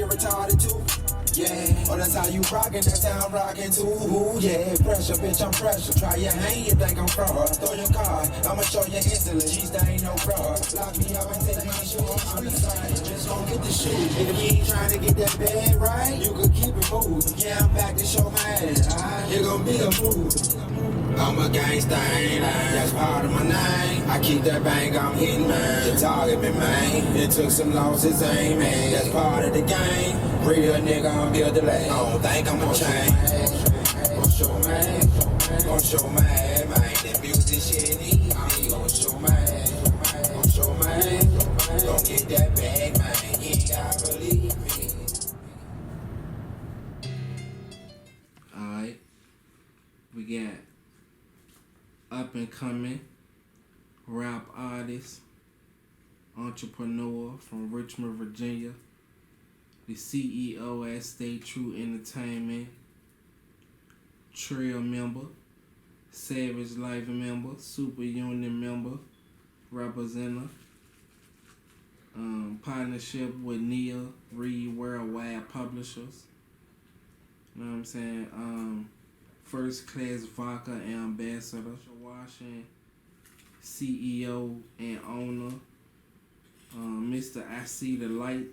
get retarded too. Yeah, oh that's how you rockin', that's how I'm rockin' too. Ooh, yeah, pressure, bitch, I'm pressure. Try your hand, you think I'm fraud. Throw your card, I'ma show you instantly. G STE ain't no fraud. Lock me up and take my shoe off on the side. Just gon' get the shoe. If you ain't trying to get that bag right, you can keep it moving. Yeah, I'm back to show my ass. Here gon' be a move. I'm a gangsta, ain't I? That's part of my name. I keep that bank, I'm hitting man. The target me, man. It took some losses, ain't man. That's part of the game. Real nigga, I'm build the lane. I don't think I'm gon' change. Gon' show man. Gon' show man, man. That music shit easy. Gon' show man. Gon' show man. Gon' get that bag, man. You ain't gotta believe me. Alright. We got up and coming rap artist, entrepreneur from Richmond, Virginia, the CEO at Stay True Entertainment, Trail member, Savage Life member, Super Union member, representative, partnership with Nia Reed Worldwide Publishers. You know what I'm saying? First Class Vodka Ambassador, Washington CEO and owner, Mr. I See the Light.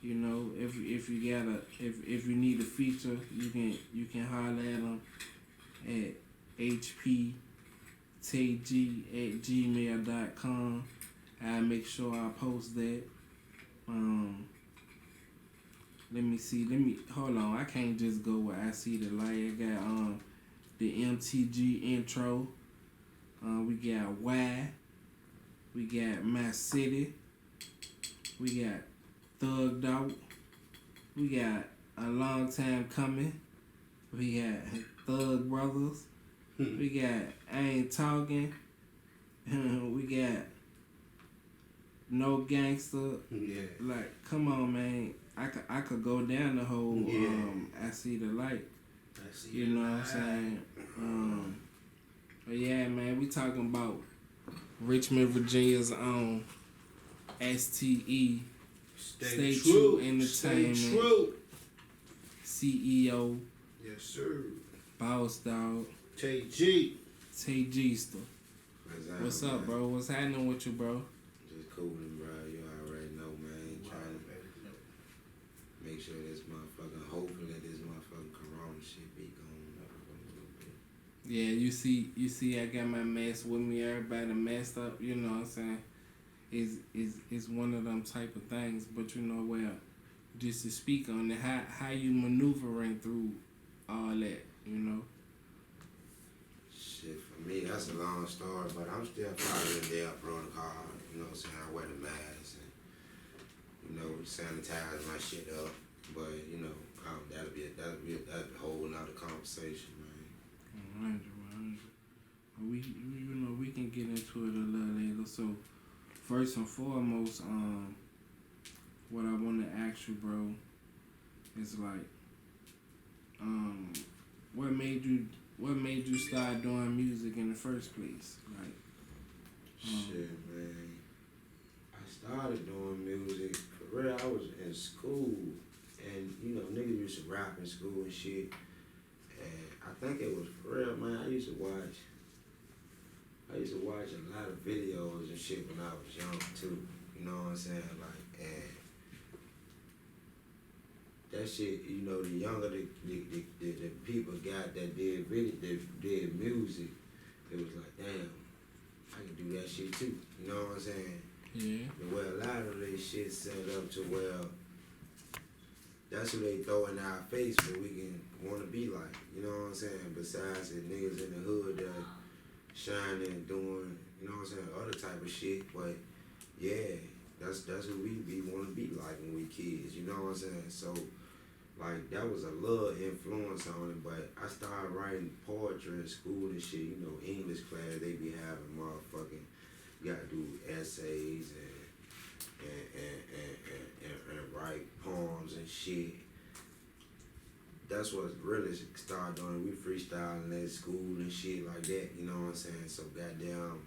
You know, if you need a feature, you can holler at him at HP Tae G @gmail.com. I'll make sure I post that. Let me hold on. I can't just go where I see the light. I got the MTG intro. We got Y. We got My City. We got Thugged Out. We got A Long Time Coming. We got Thug Brothers. We got I Ain't Talking. We got No Gangster. Yeah. Like, come on, man. I could go down the whole I See the Light. You know what I'm saying? But yeah, man, we talking about Richmond, Virginia's own STE, Stay True Entertainment, Stay true. CEO, Yes, sir. Boss Dog, Tae G. Tae G STE. What's up, bro? What's happening with you, bro? Just cooling, bro. You already know, man. Trying to make sure this motherfucking, hopefully this motherfucking corona shit be going up a little bit. Yeah, you see, I got my mask with me. Everybody masked up. You know what I'm saying? Is one of them type of things. But you know, well, just to speak on it, how you maneuvering through all that, you know? Shit, for me, that's a long story, but I'm still following their protocol. You know what I'm saying? I wear the mask and, you know, sanitize my shit up. But, you know, that'll be a whole nother conversation, man. 100. We can get into it a little later. So, first and foremost, what I want to ask you, bro, is like, what made you start doing music in the first place? Like, Shit, man. I started doing music, for real, I was in school, and, you know, niggas used to rap in school and shit, and I think it was for real, man. I used to watch a lot of videos and shit when I was young, too, you know what I'm saying, like, and that shit, you know, the younger the people got that did music, it was like, damn, I can do that shit too. You know what I'm saying? yeah. Well, a lot of this shit set up to where that's what they throw in our face where we can want to be like. You know what I'm saying? Besides the niggas in the hood that shining and doing, you know what I'm saying, other type of shit. But yeah, that's what we want to be like when we kids. You know what I'm saying? So, like, that was a little influence on it, but I started writing poetry in school and shit. You know, English class, they be having motherfucking, you gotta do essays and write poems and shit. That's what really started doing. We freestyling at school and shit like that, you know what I'm saying? So goddamn,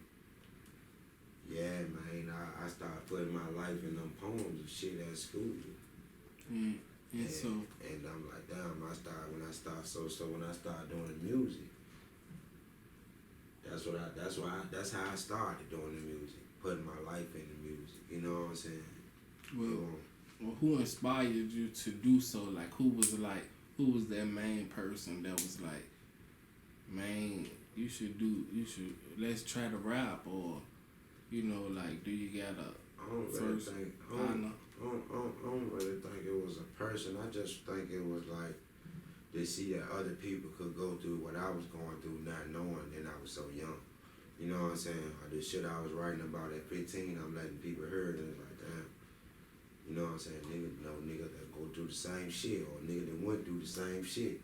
yeah, man, I started putting my life in them poems and shit at school. And so and I'm like, damn, when I started doing the music, that's how I started doing the music, putting my life in the music. You know what I'm saying? well, who inspired you to do so? Like, who was that main person that was like, man, let's try to rap, or, you know, like, do you got a I don't really think it was a person. I just think it was like to see that other people could go through what I was going through, not knowing that I was so young. You know what I'm saying? Or the shit I was writing about at 15, I'm letting people hear it, and it's like, damn. You know what I'm saying? Nigga that go through the same shit, or nigga that went through the same shit.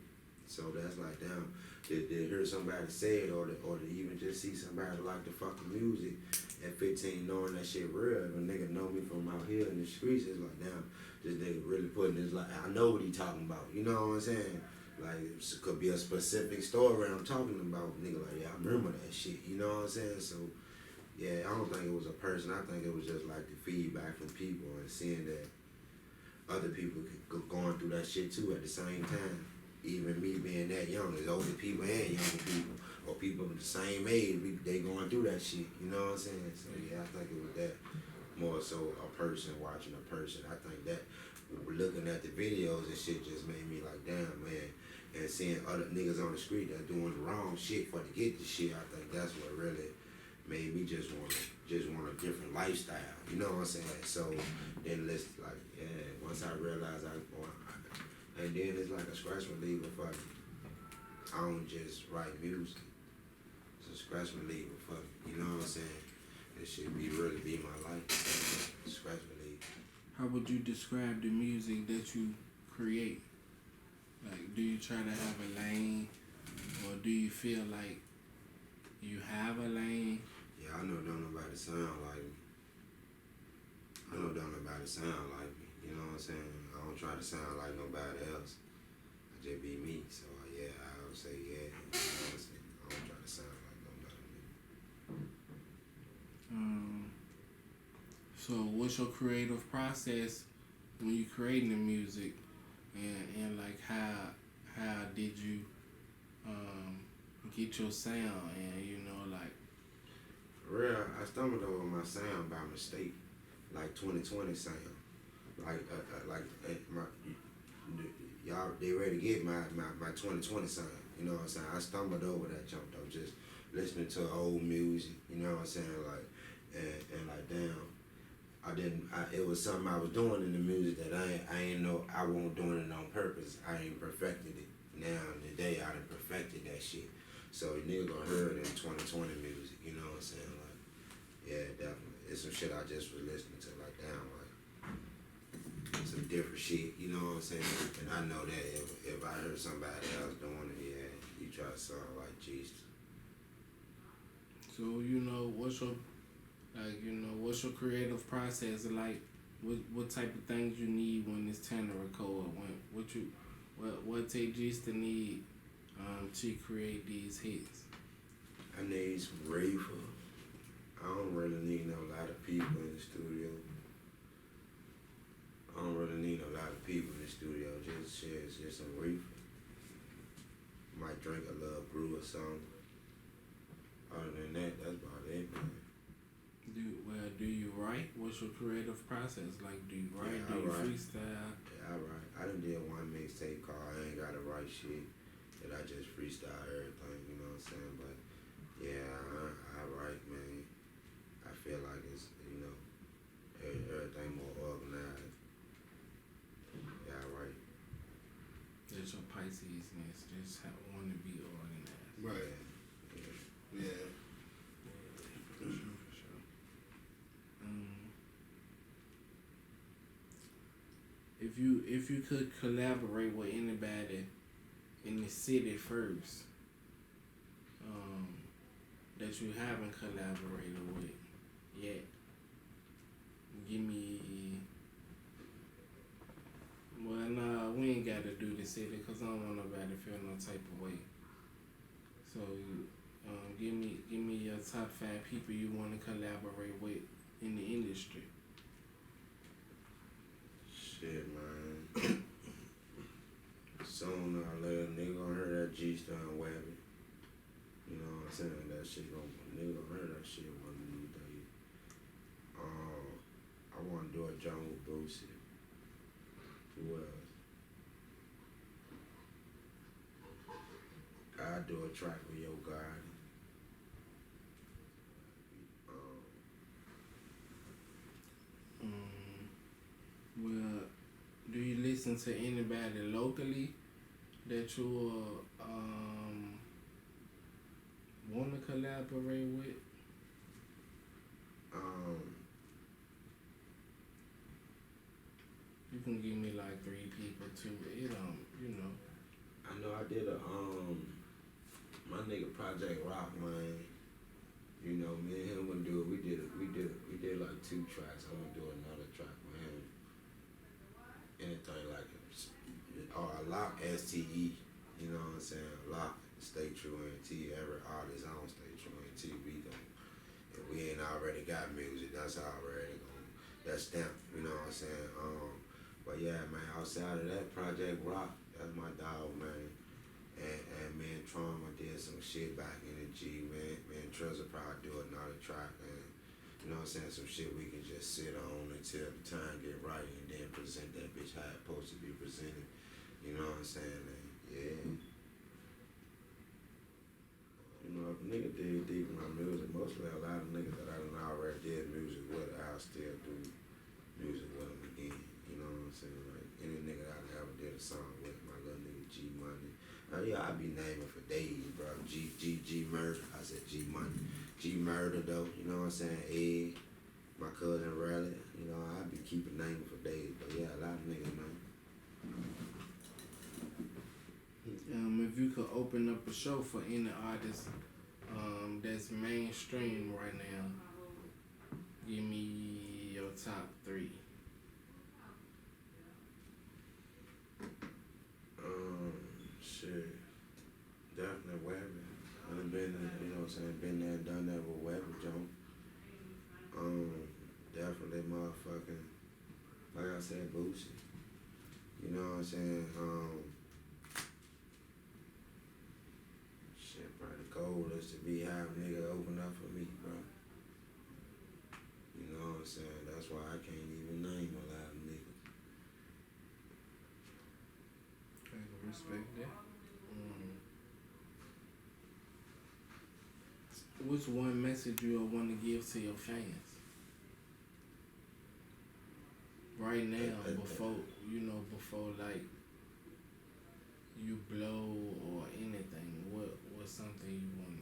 So that's like, damn, they hear somebody say it, or to even just see somebody like the fucking music at 15, knowing that shit real. If a nigga know me from out here in the streets, it's like, damn, this nigga really putting this, like, I know what he talking about. You know what I'm saying? Like, it could be a specific story I'm talking about. Nigga, like, yeah, I remember that shit. You know what I'm saying? So, yeah, I don't think it was a person. I think it was just like the feedback from people and seeing that other people going through that shit too at the same time. Even me being that young, there's older people and younger people, or people of the same age, they going through that shit. You know what I'm saying? So yeah, I think it was that more so a person watching a person. I think that looking at the videos and shit just made me like, damn, man. And seeing other niggas on the street that doing the wrong shit for to get the shit, I think that's what really made me just want a different lifestyle. You know what I'm saying? So then let's like, yeah, once I realized and then it's like a stress reliever for me. I don't just write music. It's a stress reliever for me. You know what I'm saying? It should really be my life. Stress reliever. how would you describe the music that you create? Like, do you try to have a lane, or do you feel like you have a lane? Yeah, I know don't nobody sound like me. I know don't nobody sound like me. You know what I'm saying? I don't try to sound like nobody else. I just be me. So yeah, I would say yeah. You know what I'm saying? I don't try to sound like nobody. So what's your creative process when you creating the music, and like how did you get your sound, and you know, like, For real, I stumbled over my sound by mistake, like 2020 sound. Y'all, they ready to get my 2020 sound. You know what I'm saying? I stumbled over that jump though, just listening to old music. You know what I'm saying? Like, and like, damn, it was something I was doing in the music that I ain't know I wasn't doing it on purpose. I ain't perfected it. Now today I done perfected that shit. So you nigga gonna hear it in 2020 music. You know what I'm saying? Like, yeah, definitely. It's some shit I just was listening to. Like, damn, like some different shit. You know what I'm saying? And I know that if I heard somebody else doing it, yeah, you try to sound like Jesus. so you know, what's your creative process like? What type of things you need when it's time to record? What Tae G STE need to create these hits? I need some reefer. I don't really need a lot of people in the studio. Just some reefer. Might drink a little brew or something. Other than that, that's about it, man. Do you write? What's your creative process like? Do you write? Yeah, do you write. freestyle? Yeah, I write. I done did one mixtape called I Ain't Gotta Write Shit, that I just freestyle everything, you know what I'm saying? But yeah, I write, man. I feel like it's, you know, everything more organized. Yeah, I write. That's your Pisces-ness. Just want to be organized. Right. Yeah. Yeah. For sure. If you could collaborate with anybody in the city first, that you haven't collaborated with yet, give me. Well, nah, we ain't got to do the city because I don't want nobody to feel no type of way. So, give me your top 5 people you want to collaborate with in the industry. Shit, man. shit nigga gonna hear that shit one of these days. I wanna do a joint with Boosie. Who else? I do a track with Yo Gotti. Well, do you listen to anybody locally that you want to collaborate with? You can give me like 3 people too. It I know I did my nigga Project Rock, man. You know, me and him gonna do it. We did like 2 tracks. I'm gonna do another track with him. Anything like it. Or a Lock STE. You know what I'm saying? Lock, Stay True NT. Every artist on Stay True NT. We gon' if we ain't already got music, that's already gonna that's them. You know what I'm saying? But yeah, man. Outside of that, Project Rock, that's my dog, man. And me and Trauma did some shit back in the G, man. Me and Trezor probably do another track, and you know what I'm saying, some shit we can just sit on until the time get right, and then present that bitch how it's supposed to be presented. You know what I'm saying? And yeah. You know, if a nigga dig deep in my music, mostly a lot of niggas that I done already did music with, I'll still do music with them again. You know what I'm saying? Like any nigga that I ever did a song with, my little nigga G Money. Yeah, I be naming for days, bro. G Murder. I said G Money. G Murder, though. You know what I'm saying? Egg. My cousin Raleigh. You know, I be keeping naming for days. But yeah, a lot of niggas, man. If you could open up a show for any artist that's mainstream right now, give me your top 3. Shit. Definitely Webber. I've been, you know what I'm saying, been there and done that with Webber, Joe. Definitely motherfucking, like I said, Boosie. You know what I'm saying? Shit, bro, the goal is to be have a nigga open up for me, bro. You know what I'm saying? That's why I can't even name a lot of niggas. I can respect that. What's one message you want to give to your fans right now before like you blow or anything? What's something you want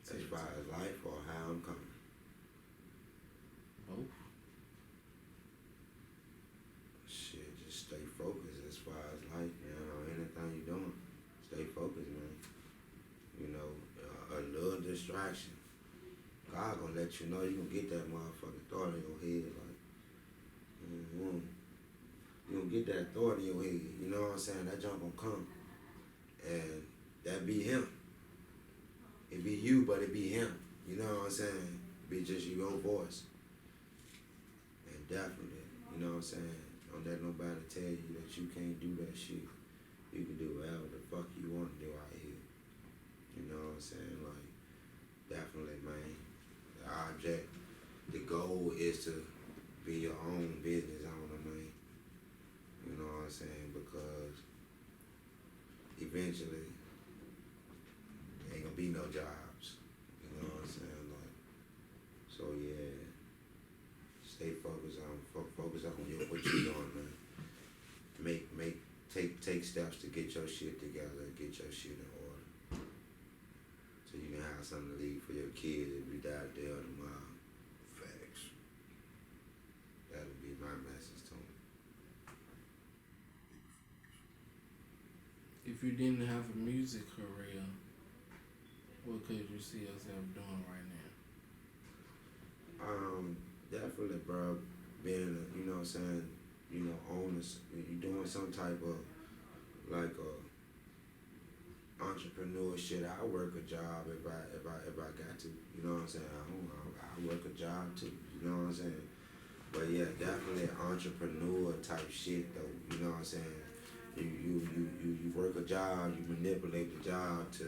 to As far as life or how I'm coming? both? Shit, just stay focused as far as life, man, or anything you're doing. Stay focused, man. You know, a little distraction. God gonna let you know you gonna get that motherfucking thought in your head, like, you gonna get that thought in your head, you know what I'm saying? That junk gonna come. And that be him. It be you, but it be him. You know what I'm saying? Be just your voice. And definitely, you know what I'm saying? Don't let nobody tell you that you can't do that shit. You can do whatever the fuck you want to do out here. You know what I'm saying? Like, definitely, man. The object, the goal is to be your own business owner, man. You know what I'm saying? Because eventually, there ain't gonna be no jobs. You know what I'm saying? Like, so yeah, stay focused on what you're doing, man. Take steps to get your shit together, get your shit in order, so you can have something to leave for your kids if you die there tomorrow. Facts. That would be my message to them. If you didn't have a music career, what could you see yourself doing right now? Definitely, bro. Being, you know what I'm saying, you know, owners, you doing some type of like entrepreneur shit. I work a job if I got to. You know what I'm saying? I work a job too. You know what I'm saying? But yeah, definitely entrepreneur type shit though. You know what I'm saying? You work a job, you manipulate the job to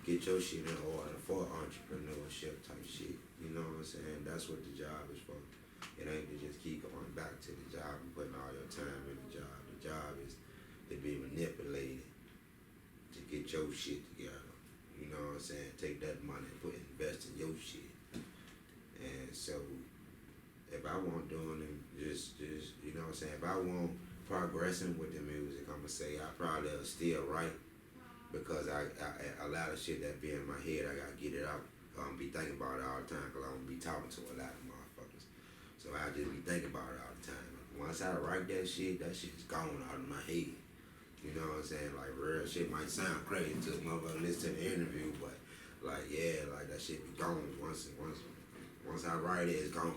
get your shit in order for entrepreneurship type shit. You know what I'm saying? That's what the job is for. It ain't to just keep going back to the job and putting all your time in the job. The job is to be manipulated to get your shit together. You know what I'm saying? Take that money and invest in your shit. And so, if I want doing it, just you know what I'm saying? If I want progressing with the music, I'ma say I probably still write because I a lot of shit that be in my head, I gotta get it out. Be thinking about it all the time because I'm gonna be talking to a lot of motherfuckers. So I just be thinking about it all the time. Once I write that shit's gone out of my head. You know what I'm saying? Like real shit might sound crazy to a motherfucker listen to the interview, but like yeah, like that shit be gone once I write it, it's gone.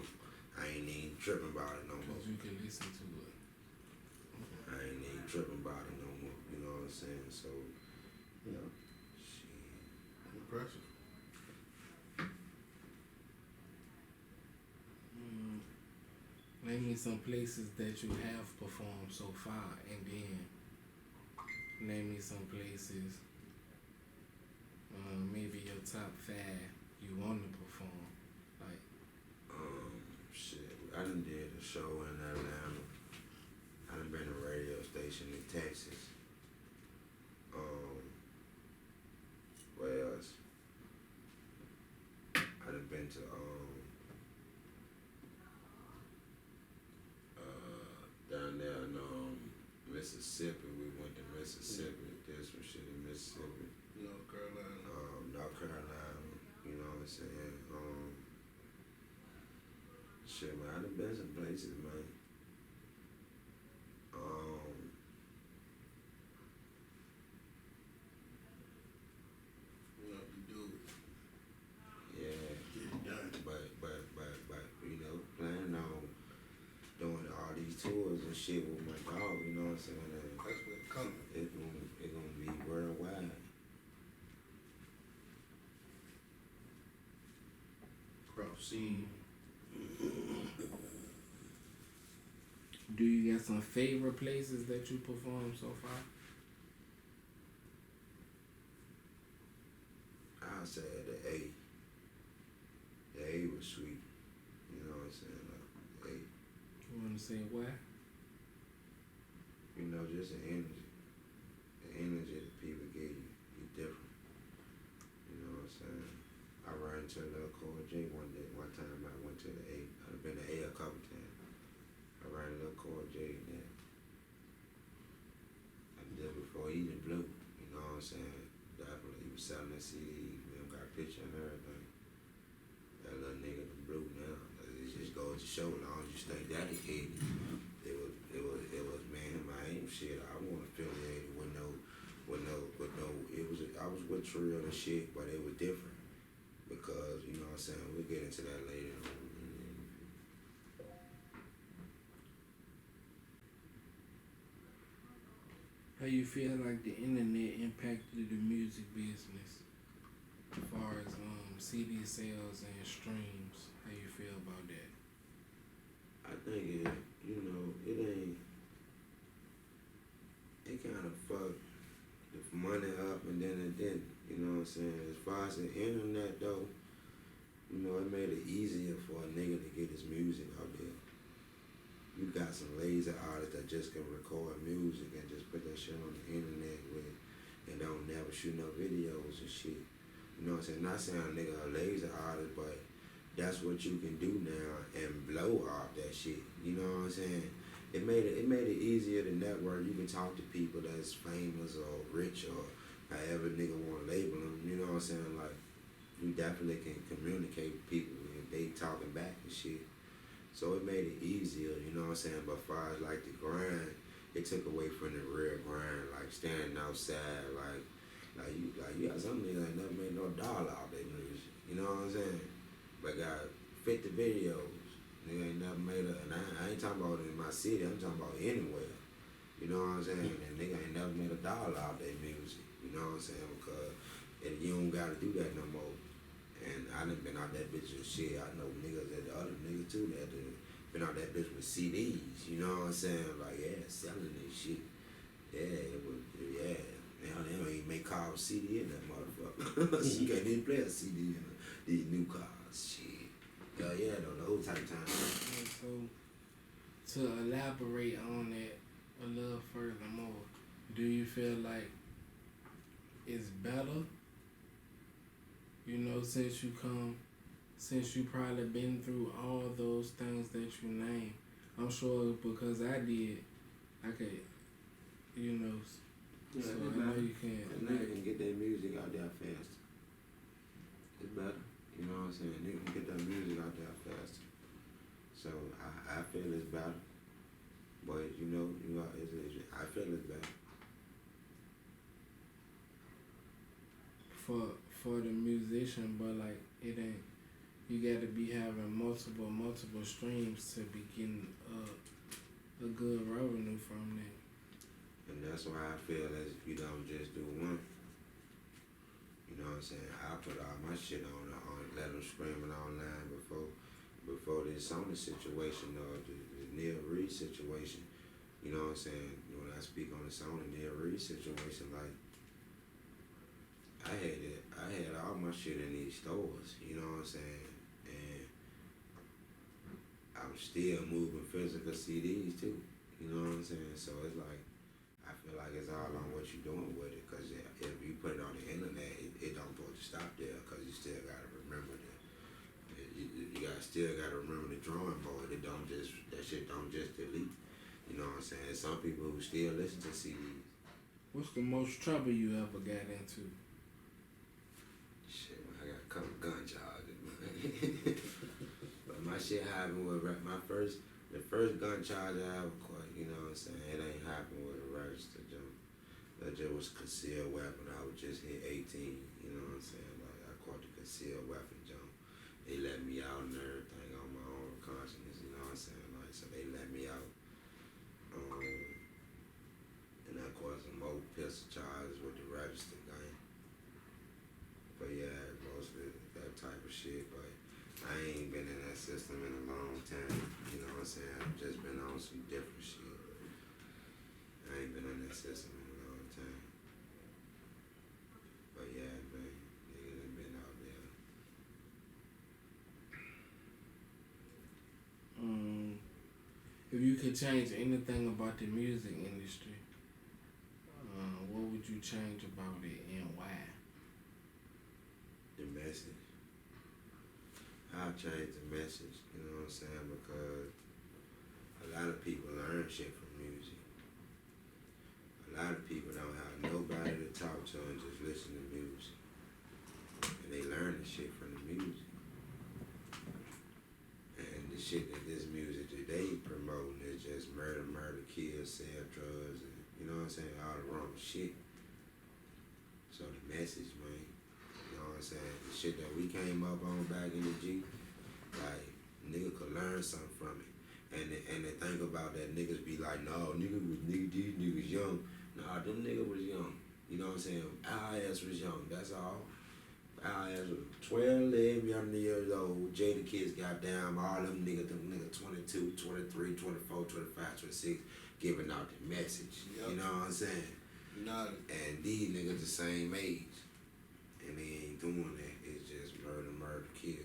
I ain't even tripping about it no more. Cause you can listen to it. I ain't even tripping about it no more. You know what I'm saying? So, Yeah. shit. Impressive. Name me some places that you have performed so far, and then name me some places, maybe your top 5 you want to perform. Like, Shit. I done did a show in Atlanta. I done been to a radio station in Texas. Where else? I done been to down there in Mississippi. We went to Mississippi. Did some shit in Mississippi. North Carolina. North Carolina. You know what I'm saying? Shit, man, I done been some places, man. You know, you do it. Yeah, Get it done. but you know, planning on doing all these tours and shit with my dog. You know what I'm saying? And That's where it's coming. it's gonna be worldwide. Cross scene. do you got some favorite places that you performed so far? I'll say the A. The A was sweet. You know what I'm saying? A. You want to say why? You know, just the energy. The energy that people give you be different. You know what I'm saying? I ran into a little Core J one time I went to the A. I've been to A a couple times. I ran a little Core J in there. I did before Eating Blue. You know what I'm saying? Definitely. He was selling the CDs. We got a picture and everything. That little nigga in blue now. It just goes to show, as long as you stay dedicated. It was man, my aim shit. I wasn't affiliated with no. I was with Trill and shit, but it was different because you know what I'm saying. We'll get into that later. How you feel like the internet impacted the music business as far as CD sales and streams? How you feel about that? I think it kind of fucked the money up and then it didn't. You know what I'm saying? As far as the internet though, you know, it made it easier for a nigga to get his music out there. You got some lazy artists that just can record music and just put that shit on the internet with and don't never shoot no videos and shit. You know what I'm saying? Not saying a nigga a lazy artist, but that's what you can do now and blow off that shit. You know what I'm saying? It made it easier to network. You can talk to people that's famous or rich or however nigga want to label them. You know what I'm saying? Like, you definitely can communicate with people and they talking back and shit. So it made it easier, you know what I'm saying? But as far as like the grind, it took away from the real grind, like standing outside, like you got some niggas that never made no dollar off their music, you know what I'm saying? But got 50 videos, nigga ain't never made a, and I ain't talking about in my city, I'm talking about anywhere, you know what I'm saying? And nigga ain't never made a dollar off their music, you know what I'm saying? Because and you don't gotta do that no more. And I done been out that bitch with shit. I know niggas that the other niggas too that been out that bitch with CDs. You know what I'm saying? Like, yeah, selling this shit. Yeah, it was, yeah. Now they don't even make call CD in that motherfucker. You can't even play a CD in these new cars. Shit. Hell yeah, though, the old type time. And so, to elaborate on that a little furthermore, do you feel like it's better? You know, since you probably been through all those things that you named. I'm sure because I did, I could, you know, Yeah, so it's I know better. you can. And nigga can get their music out there faster. It's better. You know what I'm saying? Nigga can get that music out there faster. So I feel it's better. But you know, I feel it's better. For the musician, but like it ain't. You got to be having multiple streams to be getting a good revenue from that. And that's why I feel as if you don't just do one. You know what I'm saying? I put all my shit on let them scream it online before this Sony situation or the Neil Reed situation. You know what I'm saying? When I speak on the Sony Neil Reed situation, like I had all my shit in these stores. You know what I'm saying? And I'm still moving physical CDs too. You know what I'm saying? So it's like I feel like it's all on what you're doing with it. Cause if you put it on the internet, it don't supposed to stop there. Cause you still gotta remember still gotta remember the drawing board. That shit don't just delete. You know what I'm saying? Some people who still listen to CDs. What's the most trouble you ever got into? Shit, man, I got a couple gun charges, man. But my shit happened with the first gun charge I ever caught. You know what I'm saying? It ain't happened with a registered jump. That just was concealed weapon. I was just hit 18. You know what I'm saying? Like I caught the concealed weapon jump. They let me out and everything on my own consciousness. You know what I'm saying? Like so they let me out. And I caught some more pistol charges with the registered gun. But yeah, mostly that type of shit. But I ain't been in that system in a long time. You know what I'm saying? I've just been on some different shit. I ain't been in that system in a long time. But yeah, man, niggas have been out there. If you could change anything about the music industry, what would you change about it and why? The message. I'll change the message, you know what I'm saying? Because a lot of people learn shit from music. A lot of people don't have nobody to talk to and just listen to music. And they learn the shit from the music. And the shit that this music that they promoting is just murder, kill, sell drugs, and you know what I'm saying? All the wrong shit. So the message, man. You know what I'm saying? The shit that we came up on back in the G, like, nigga could learn something from it. And the thing about that, niggas be like, no, these niggas young. Nah, them niggas was young. You know what I'm saying? Our ass was young, that's all. Our ass was 12, 11 years old. Jada kids got down, all them niggas 22, 23, 24, 25, 26, giving out the message. Yep. You know what I'm saying? And these niggas the same age. And they ain't doing that. It's just murder, kill.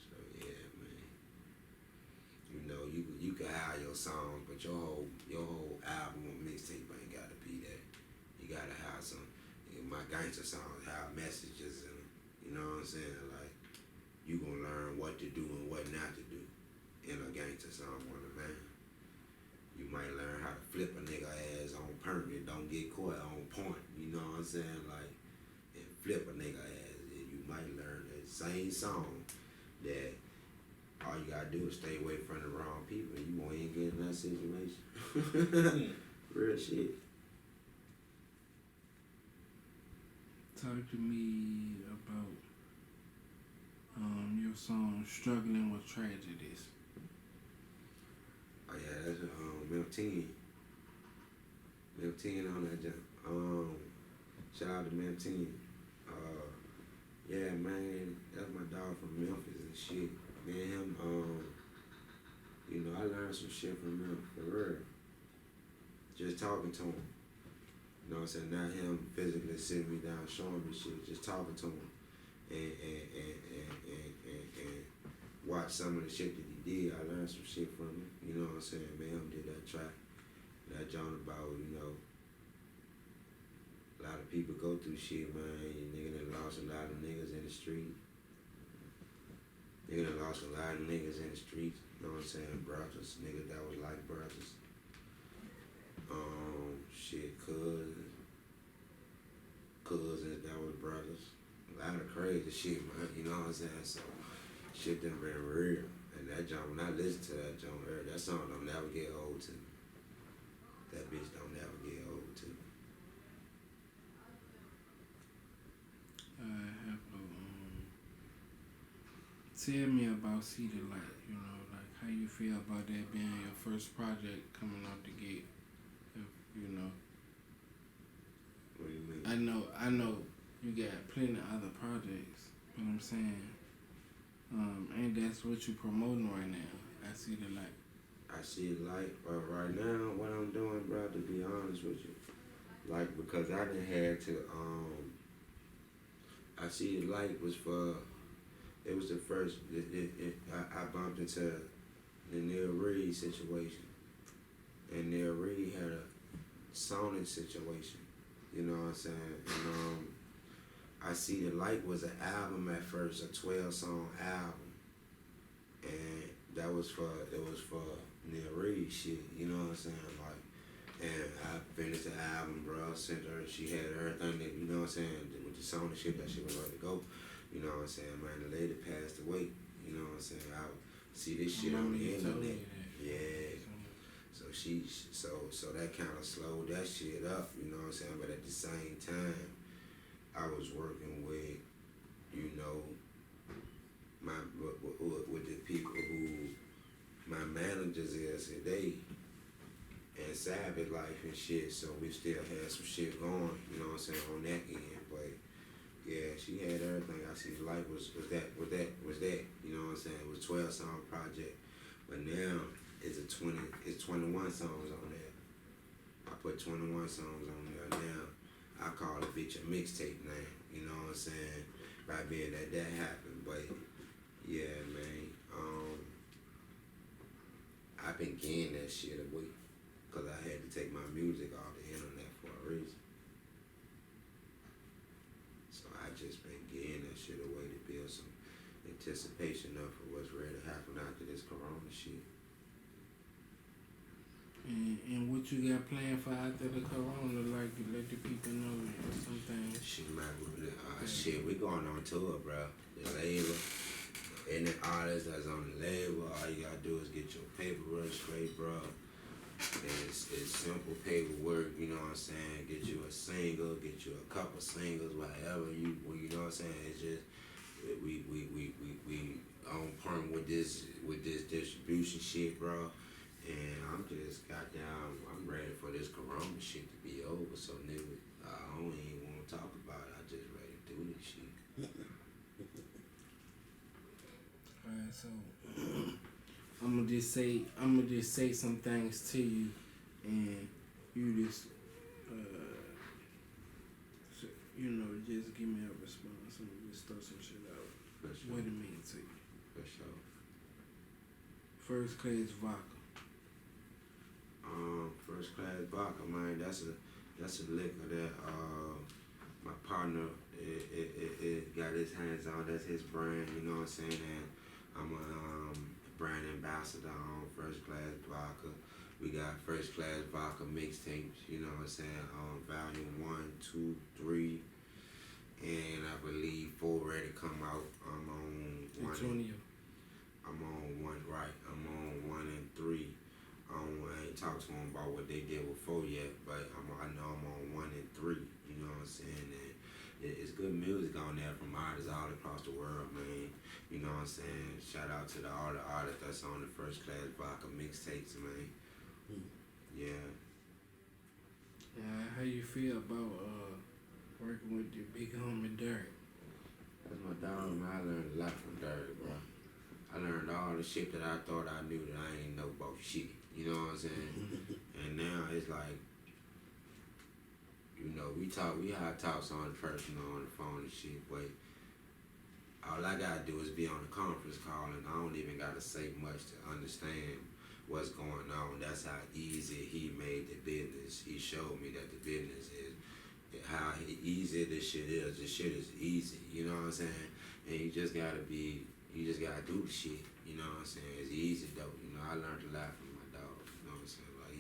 So yeah, man. You know, you can have your song, but your whole album or mixtape ain't gotta be that. You gotta have some. My gangster songs have messages in them. You know what I'm saying? Like you gonna learn what to do and what not to do in a gangster song on the man. You might learn how to flip a nigga ass on permit, don't get caught on point. You know what I'm saying? Like and flip a nigga ass. And you might learn that same song that all you gotta do is stay away from the wrong people and you won't even get in that situation. Real shit. Talk to me about your song "Struggling with Tragedies." Oh yeah, that's Milk 10. Milk 10 on that jump. Shout out to Milk 10. Yeah, man, that's my dog from Memphis and shit. Me and him, you know, I learned some shit from him, for real. Just talking to him. You know what I'm saying? Not him physically sitting me down, showing me shit, just talking to him and watch some of the shit that he did. I learned some shit from him. You know what I'm saying? Man, him did that track, that John about, you know, a lot of people go through shit, man. You nigga done lost a lot of niggas in the street. Nigga done lost a lot of niggas in the streets. You know what I'm saying? Brothers, niggas that was like brothers. Shit, cousins that was brothers. A lot of crazy shit, man. You know what I'm saying? So, shit done been real. And that John, when I listen to that John, that song don't never get old to me. That bitch don't never get old to me. I have to, tell me about See the Light, you know, like how you feel about that being your first project coming out the gate. If, you know. What do you mean? I know you got plenty of other projects, but I'm saying, ain't that's what you promoting right now. I See the Light. I see the light, but right now, what I'm doing, bro, to be honest with you, like, because I done had to, I See the Light was for, it was the first, I bumped into the Neil Reed situation, and Neil Reed had a Sonic situation, you know what I'm saying, and I See the Light was an album at first, a 12-song album, and it was for Neil Reed shit, you know what I'm saying, like, and I finished the album, bro, sent her, she had everything that, you know what I'm saying, with the Sonic shit, that shit was ready to go, you know what I'm saying, man, the lady passed away, you know what I'm saying, I see this shit on the internet, yeah, so so that kind of slowed that shit up, you know what I'm saying, but at the same time, I was working with, you know, with the people who my managers is today, and Savage Life and shit, so we still had some shit going, you know what I'm saying, on that end, but yeah, she had everything. I See the Light was that, you know what I'm saying, it was a 12-song project, but now it's 21 songs on there. I put 21 songs on there now. I call it bitch a mixtape now, you know what I'm saying, by being that happened, but yeah, man, I've been getting that shit away, cause I had to take my music off the internet for a reason. So I just been getting that shit away to build some anticipation up for what's ready to happen after this corona shit. And what you got planned for after the corona, like to let the people know something. Shit, man, shit, we going on tour, bro. The label, and the artist that's on the label, all you gotta do is get your paperwork straight, bro. And it's simple paperwork, you know what I'm saying? Get you a single, get you a couple singles, whatever you know what I'm saying? It's just we on point with this distribution shit, bro. And I'm just I'm ready for this corona shit to be over. So nigga, I don't even want to talk about it. I just ready to do this shit. Alright, so I'm gonna just say some things to you, and you just you know, just give me a response and just throw some shit out. For sure. What it means to you. For sure. First Class Vodka. First Class Vodka, man. That's a liquor that my partner it got his hands on. That's his brand, you know what I'm saying? And I'm a brand ambassador on First Class Vodka. We got First Class Vodka mixtapes, you know what I'm saying? Volume 1, 2, 3, and I believe 4 ready to come out. I'm on one. I'm on one, right? I'm on 1 and 3. I ain't talked to them about what they did with 4 yet, but I know I'm on 1 and 3. You know what I'm saying? And it's good music on there from artists all across the world, man. You know what I'm saying? Shout out to all the artists that's on the First Class Vodka mixtapes, man. Yeah. How you feel about working with your big homie Derek? That's my dog, man. I learned a lot from Derek, bro. I learned all the shit that I thought I knew that I ain't know about shit. You know what I'm saying? And now it's like, you we had talks on personal on the phone and shit, but all I gotta do is be on the conference call, and I don't even gotta say much to understand what's going on. That's how easy he made the business. He showed me that the business is how easy this shit is. This shit is easy, you know what I'm saying? And you just gotta do the shit, you know what I'm saying? It's easy though, you know. I learned a lot from my dog, you know what I'm saying? Like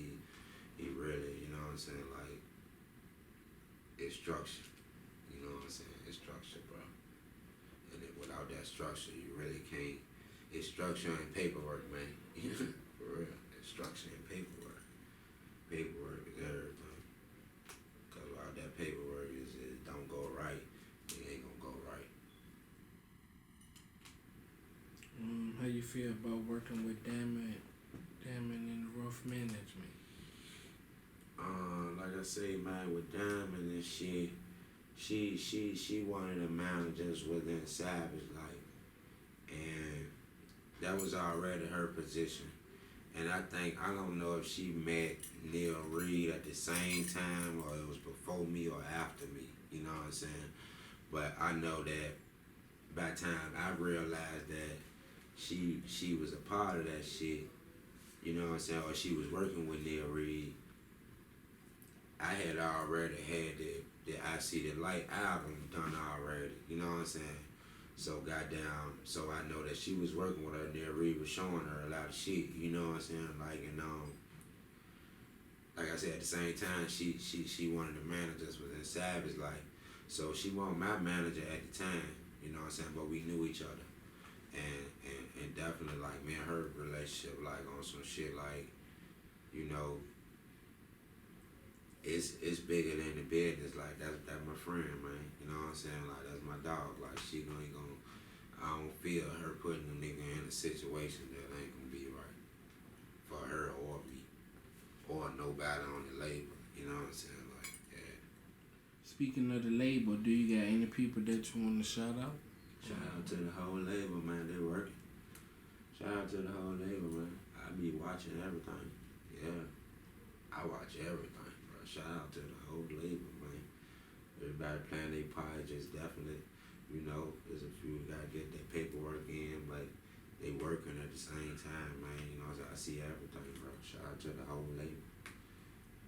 he really, you know what I'm saying? Like it's structure, you know what I'm saying? It's structure, bro. And then without that structure, you really can't. It's structure and paperwork, man. For real, it's structure and paperwork. Paperwork is everything. Cause without that paperwork, it don't go right. It ain't gonna go right. How you feel about working with Damon in rough management? Like I say, man, with Diamond and shit, she one of the managers within Savage Life, and that was already her position. And I don't know if she met Neil Reed at the same time or it was before me or after me, you know what I'm saying? But I know that by the time I realized that she was a part of that shit, you know what I'm saying, or she was working with Neil Reed, I had already had the I See the Light album done already, you know what I'm saying? So goddamn, so I know that she was working with her, Neil Reed was showing her a lot of shit, you know what I'm saying? Like, and like I said, at the same time, she one of the managers within Savage Life. So she wasn't my manager at the time, you know what I'm saying? But we knew each other. And definitely, like, me and her relationship, like, on some shit, like, you know, it's bigger than the business. Like, that's my friend, man. You know what I'm saying? Like, that's my dog. Like, she ain't gonna, I don't feel her putting a nigga in a situation that ain't gonna be right for her or me or nobody on the label. You know what I'm saying? Like, yeah. Speaking of the label, do you got any people that you want to shout out? Shout out to the whole label, man. They working. Shout out to the whole label, man. I be watching everything. Yeah. I watch everything, bro. Shout out to the whole label, man. Everybody playing their part, just definitely, you know, there's a few gotta get their paperwork in, but they working at the same time, man. You know, so I see everything, bro. Shout out to the whole label.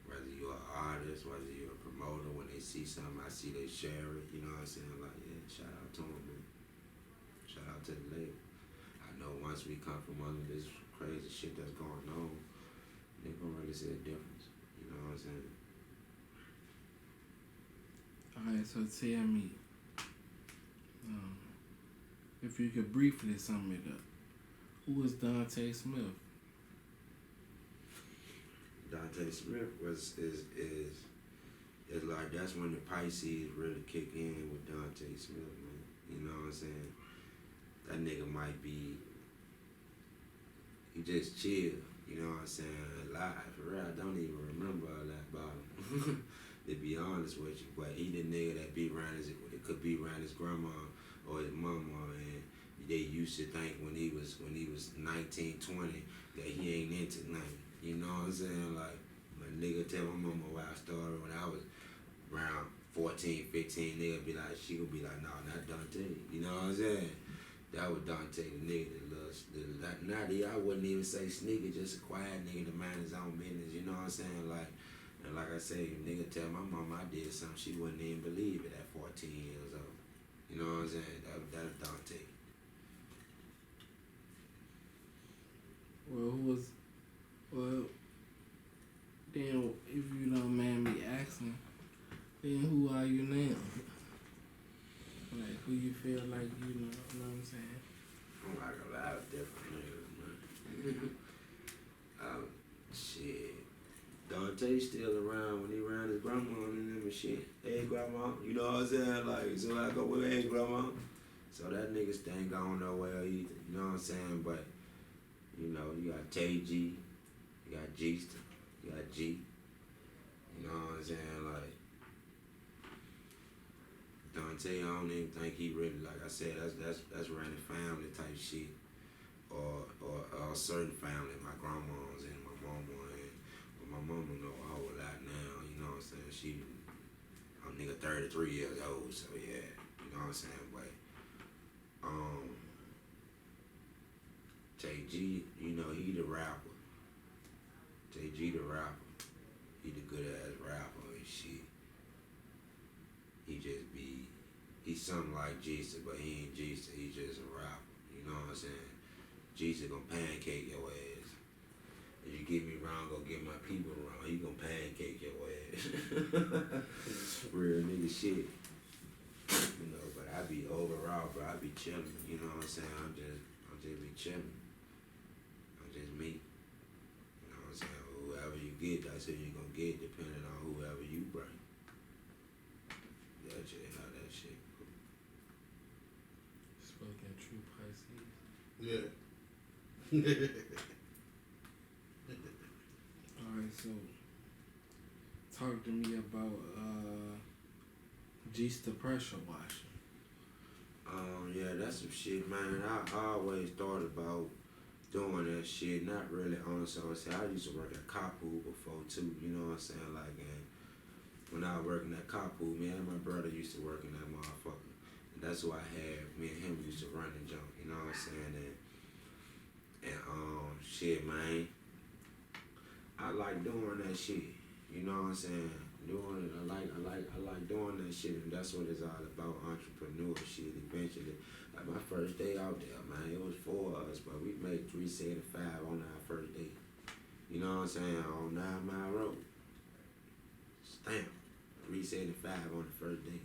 Whether you're an artist, whether you're a promoter, when they see something, I see they share it, you know what I'm saying? Like, yeah, shout out to them, man. Shout out to the label. I know once we come from under this crazy shit that's going on, they gonna really see a difference. You know what I'm saying? Alright, so tell me, if you could briefly sum it up, who was Dante Smith? Dante Smith is like, that's when the Pisces really kick in with Dante Smith, man. You know what I'm saying? That nigga might be, he just chill, you know what I'm saying? Alive, for real, I don't even remember all that about him, to be honest with you. But he the nigga that be around it could be around his grandma or his mama, and they used to think when he was 19, 20 that he ain't into nothing. You know what I'm saying? Like, my nigga tell my mama why I started when I was around 14, 15, nigga be like, she gonna be like, nah, not Dante. You know what I'm saying? That was Dante, the nigga that naughty. I wouldn't even say sneaker, just a quiet nigga to mind his own business. You know what I'm saying? Like, and like I say, nigga tell my mama I did something, she wouldn't even believe it at 14 years old. You know what I'm saying? That's Dante. Well, then, if you don't mind me asking, then who are you now? Like, who you feel like you know what I'm saying? I'm like a lot of different niggas, man. Shit. Dante's still around when he around his grandma and them and shit. Hey, grandma, you know what I'm saying? Like, so I go with, hey, grandma. So that nigga still ain't going nowhere either, you know what I'm saying? But, you know, you got Tae G, you got G STE, you got G. You know what I'm saying? Like, Dante, I don't even think he really, like I said, that's running family type shit, or a certain family. My grandma's and my mama, and but my mama know a whole lot now. You know what I'm saying? Nigga 33 years old, so yeah, you know what I'm saying? But Tae G, you know, he the rapper. Tae G the rapper. He the good ass rapper and shit. He's something like G STE, but he ain't G STE, he just a rapper. You know what I'm saying? G STE gonna pancake your ass. If you get me wrong, go get my people wrong. He gonna pancake your ass. Real nigga shit. You know, but I be overall, bro. I be chillin'. You know what I'm saying? I'm just be chillin'. I'm just me. You know what I'm saying? Whoever you get, that's who you gonna get, depending on whoever you bring. That's just how that shit go. Spoken true Pisces. Yeah. Alright, so talk to me about G STE pressure washing. Yeah, that's some shit, man. I always thought about doing that shit, not really on so I used to work at cop pool before too, you know what I'm saying? Like, and when I was working at cop pool, me and my brother used to work in that motherfucker. And that's who I had. Me and him used to run the junk, you know what I'm saying? And shit, man. I like doing that shit. You know what I'm saying? Doing it. I like doing that shit, and that's what it's all about, entrepreneur shit eventually. Like my first day out there, man, it was 4 of us, but we made $375 on our first day. You know what I'm saying? On 9 Mile Road. Stamp. $375 on the first day.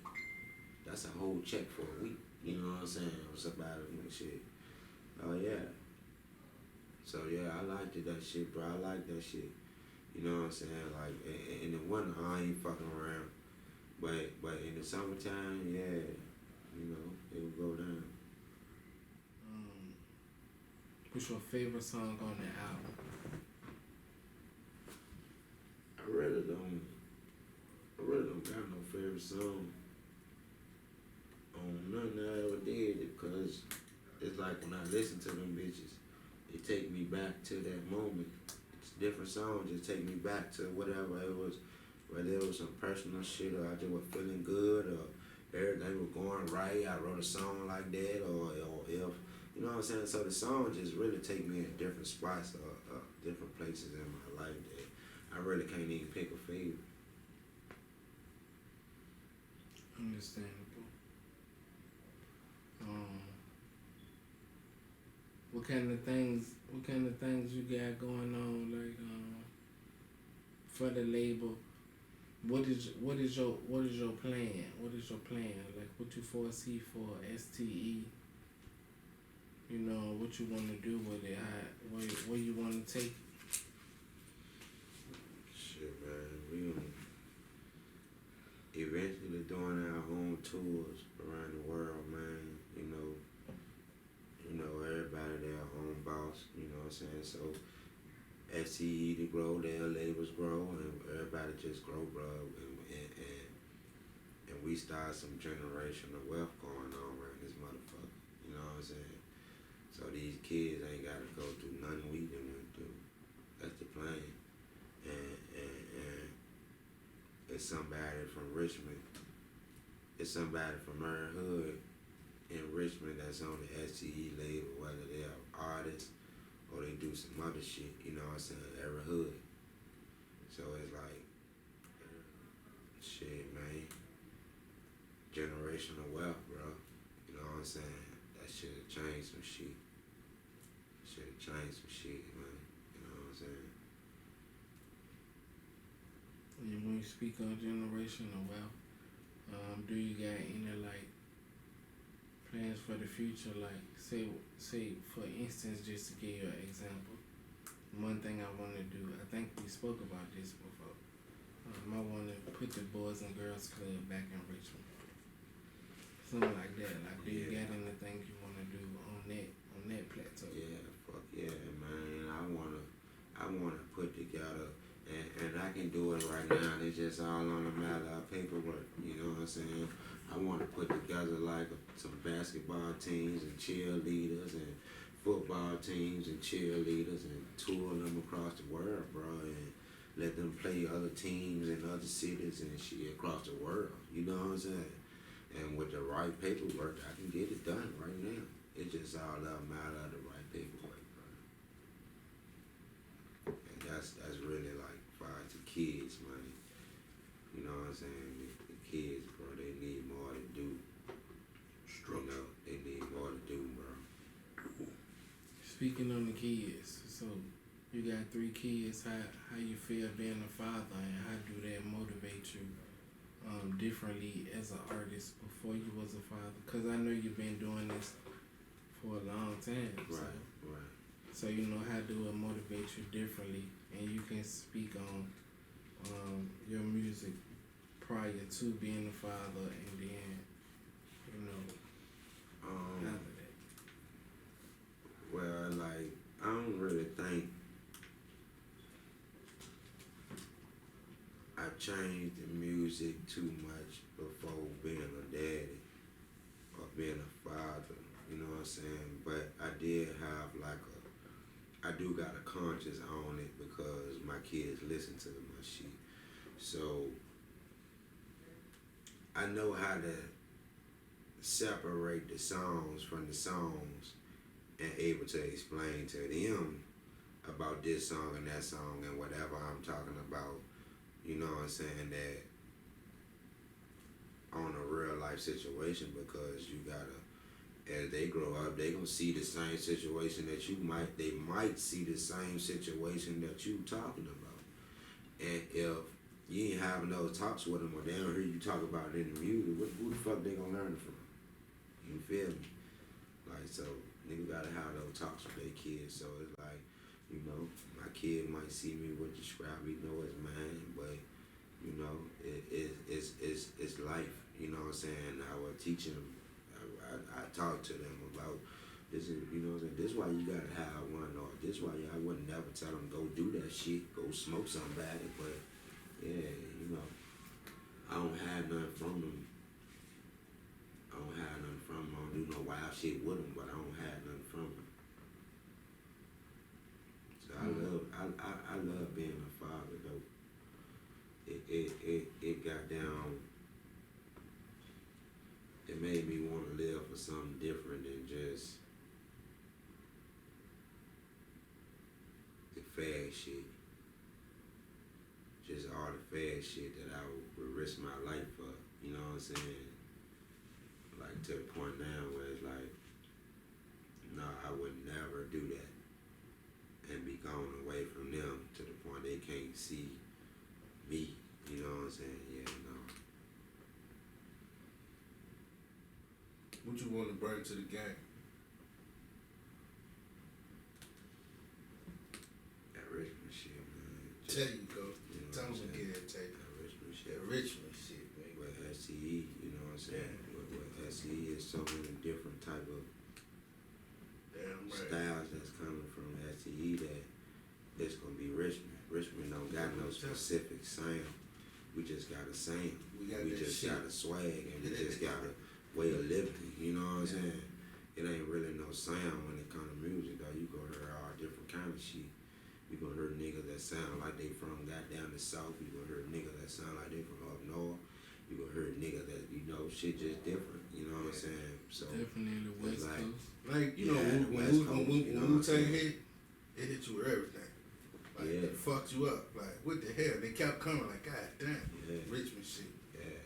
That's a whole check for a week. You know what I'm saying? Or somebody and shit. Oh yeah. So yeah, I liked that shit, bro. I like that shit. You know what I'm saying? Like in the winter, I ain't fucking around. But in the summertime, yeah, you know, it will go down. What's your favorite song on the album? I really don't got no favorite song on nothing I ever did, because it's like when I listen to them bitches, it take me back to that moment. It's different songs just take me back to whatever it was, whether it was some personal shit or I just was feeling good or everything was going right. I wrote a song like that, or if, you know what I'm saying? So the songs just really take me in different spots or different places in my life that I really can't even pick a favorite. Understandable. What kind of things you got going on, like for the label? What is your plan? What is your plan? Like what you foresee for STE? You know, what you want to do with it? Where you want to take it? Shit, man, we gonna eventually doing our own tours around the world, man. You know, everybody their own boss, you know what I'm saying? So STE to grow, their labels grow, and everybody just grow, bro. And we start some generational wealth going on around this motherfucker. You know what I'm saying? So these kids ain't gotta go through nothing we didn't do. That's the plan. And it's somebody from Richmond. It's somebody from our hood in Richmond that's on the STE label, whether they're artists or they do some other shit, you know what I'm saying, every hood. So it's like, shit, man, generational wealth, bro. You know what I'm saying? That shit'll change some shit. Shit'll change some shit, man. You know what I'm saying? And when you speak on generational wealth, do you got any like plans for the future? Like say for instance, just to give you an example, one thing I want to do, I think we spoke about this before. I want to put the Boys and Girls Club back in Richmond, something like that. Like, do you got anything you want to do on that plateau? Yeah, fuck yeah, man. I wanna put together, and I can do it right now. It's just all on a matter of paperwork. You know what I'm saying? I want to put together like some basketball teams and cheerleaders and football teams and cheerleaders and tour them across the world, bro, and let them play other teams in other cities and shit across the world. world. You know what I'm saying? And with the right paperwork, I can get it done right now. It's just all a matter of the right paperwork, bro. And that's really like far as the kids, man. You know what I'm saying? The kids, bro, they need more to do. You know, they need more to do, bro. Speaking on the kids, so you got 3 kids. How you feel being a father, and how do that motivate you differently as an artist before you was a father? Because I know you've been doing this for a long time. Right. So you know, how do it motivate you differently, and you can speak on your music prior to being a father, and then after that. Well, like, I don't really think I changed the music too much before being a daddy or being a father, you know what I'm saying? But I did have I do got a conscience on it because my kids listen to my shit. So I know how to separate the songs from the songs and able to explain to them about this song and that song and whatever I'm talking about. You know what I'm saying? That on a real life situation, because you gotta, as they grow up, they gonna see the same situation that they might see the same situation that you talking about. And if you ain't having those talks with them, or they don't hear you talk about it in the music, who the fuck they gonna learn it from? You feel me? Like, so nigga gotta have those talks with their kids. So it's like, you know, my kid might see me with the scrap, he know it's mine, but you know, it's life. You know what I'm saying? I was teaching them. I talk to them about this is, you know what I'm saying, this is why you gotta have one, or this is why I wouldn't never tell them go do that shit, go smoke somebody, but yeah, you know, I don't have nothing from them. I don't do no wild shit with them, but I don't have nothing from them. So I love being a father though. It got down. It made me want to live for something different than just the fad shit. Just all the fad shit that I would risk my life for. You know what I'm saying? Like, to the point now where it's like, no, I would never do that and be gone away from them to the point they can't see me. You know what I'm saying? Yeah, no. What you want to bring to the game? That Richmond shit, man. There you go. You know Tell what I'm me saying? again, Tae. That Richmond shit. That Richmond shit, man. With STE, you know what I'm saying? With STE is so many different type of Damn right. styles that's coming from STE that it's gonna be Richmond. Richmond don't got no specific sound. We just got a sound. We just got a swag, and we just got a way of living. You know what I'm saying? It ain't really no sound when it comes to music though. You gonna hear all different kind of shit. You gonna hear niggas that sound like they from goddamn the south. You gonna hear niggas that sound like they from up north. You gonna hear niggas that, you know, shit just different. You know what I'm saying? So Definitely the West like, Coast. Like, you know, Yeah, when Wu-Tang hit, it hit you with everything. Like, Yeah. it fucked you up. Like, what the hell? They kept coming like, God damn, Yeah. Richmond shit. Yeah.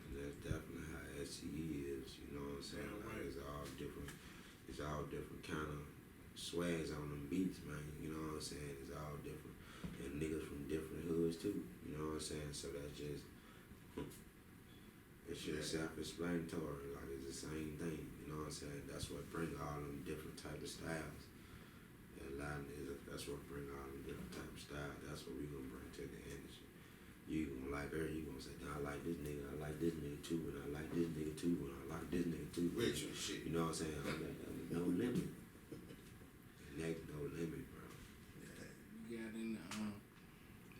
And that's definitely how SCE is, you know what I'm saying? Yeah, Like, right. it's all different kind of swags on them beats, man. You know what I'm saying? It's all different. And niggas from different hoods too, you know what I'm saying? So that's just, it's just self-explanatory. Like, it's the same thing, you know what I'm saying? That's what brings all them different type of styles. And that's what brings all them different type of styles. That's what we gonna bring to the industry. You gonna like her, you gonna say, I like this nigga, I like this nigga too, and I like this nigga too, and I like this nigga too. Richmond shit. You know what I'm saying? No limit. And that's no limit, bro. You got any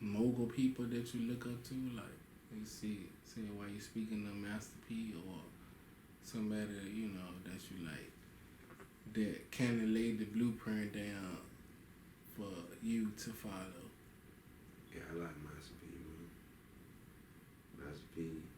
mogul people that you look up to, like you see while you speaking of Master P, or somebody you know that you like that kind of laid the blueprint down for you to follow? Yeah, I like Master P, man. Master Peace.